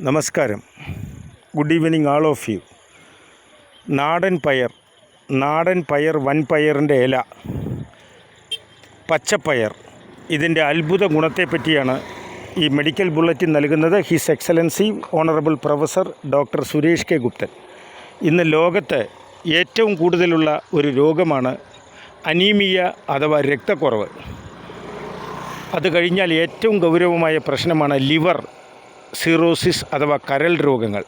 നമസ്കാരം. Good evening all of you. നാടൻ പയർ വൻപയറിൻ്റെ ഇല, പച്ചപ്പയർ, ഇതിൻ്റെ അത്ഭുത ഗുണത്തെപ്പറ്റിയാണ് ഈ മെഡിക്കൽ ബുള്ളറ്റിൻ നൽകുന്നത്. His excellency honourable professor doctor Suresh K Guptan. ഇന്ന് ലോകത്ത് ഏറ്റവും കൂടുതലുള്ള ഒരു രോഗമാണ് അനീമിയ അഥവാ രക്തക്കുറവ്. അത് കഴിഞ്ഞാൽ ഏറ്റവും ഗൗരവമായ പ്രശ്നമാണ് ലിവർ സിറോസിസ് അഥവാ കരൾ രോഗങ്ങൾ.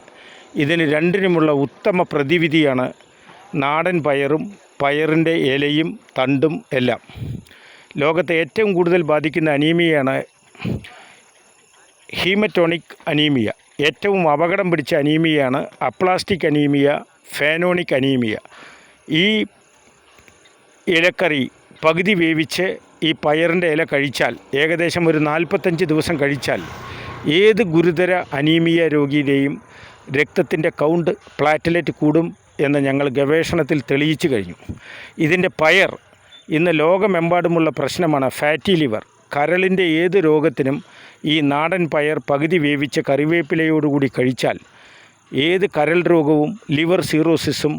ഇതിന് രണ്ടിനുമുള്ള ഉത്തമ പ്രതിവിധിയാണ് നാടൻ പയറും പയറിൻ്റെ ഇലയും തണ്ടും എല്ലാം. ലോകത്തെ ഏറ്റവും കൂടുതൽ ബാധിക്കുന്ന അനീമിയയാണ് ഹീമറ്റോണിക് അനീമിയ. ഏറ്റവും അപകടം പിടിച്ച അനീമിയയാണ് അപ്ലാസ്റ്റിക് അനീമിയ, ഫാനോണിക് അനീമിയ. ഈ ഇലക്കറി പകുതി വേവിച്ച് ഈ പയറിൻ്റെ ഇല കഴിച്ചാൽ, ഏകദേശം ഒരു 45 ദിവസം കഴിച്ചാൽ, ഏത് ഗുരുതര അനീമിയ രോഗിയുടെയും രക്തത്തിൻ്റെ കൗണ്ട്, പ്ലാറ്റലേറ്റ് കൂടും എന്ന് ഞങ്ങൾ ഗവേഷണത്തിൽ തെളിയിച്ചു കഴിഞ്ഞു. ഇതിൻ്റെ പയർ ഇന്ന് ലോകമെമ്പാടുമുള്ള പ്രശ്നമാണ് ഫാറ്റി ലിവർ. കരളിൻ്റെ ഏത് രോഗത്തിനും ഈ നാടൻ പയർ പകുതി വേവിച്ച കറിവേപ്പിലയോടുകൂടി കഴിച്ചാൽ ഏത് കരൾ രോഗവും ലിവർ സിറോസിസും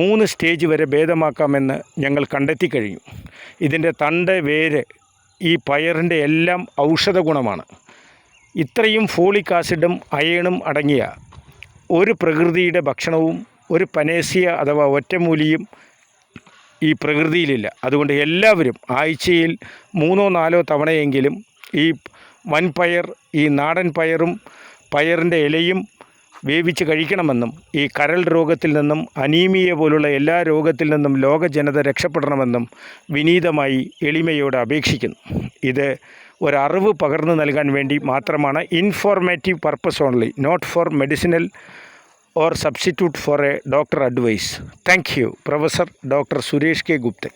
3 സ്റ്റേജ് വരെ ഭേദമാക്കാമെന്ന് ഞങ്ങൾ കണ്ടെത്തി കഴിഞ്ഞു. ഇതിൻ്റെ തണ്ട്, വേര്, ഈ പയറിൻ്റെ എല്ലാം ഔഷധ ഗുണമാണ്. ഇത്രയും ഫോളിക് ആസിഡും അയേണും അടങ്ങിയ ഒരു പ്രകൃതിയുടെ ഭക്ഷണവും ഒരു പനേസിയ അഥവാ ഒറ്റമൂലിയും ഈ പ്രകൃതിയിലില്ല. അതുകൊണ്ട് എല്ലാവരും ആഴ്ചയിൽ 3-4 തവണയെങ്കിലും ഈ വൻപയർ, ഈ നാടൻ പയറും പയറിൻ്റെ ഇലയും വേവിച്ച് കഴിക്കണമെന്നും ഈ കരൾ രോഗത്തിൽ നിന്നും അനീമിയ പോലുള്ള എല്ലാ രോഗത്തിൽ നിന്നും ലോക ജനത രക്ഷപ്പെടണമെന്നും വിനീതമായി എളിമയോടെ അപേക്ഷിക്കുന്നു. ഇത് ഒരറിവ് പകർന്നു നൽകാൻ വേണ്ടി മാത്രമാണ്. Informative purpose only, not for medicinal or substitute for a doctor advice. Thank you, professor doctor Suresh K Guptan.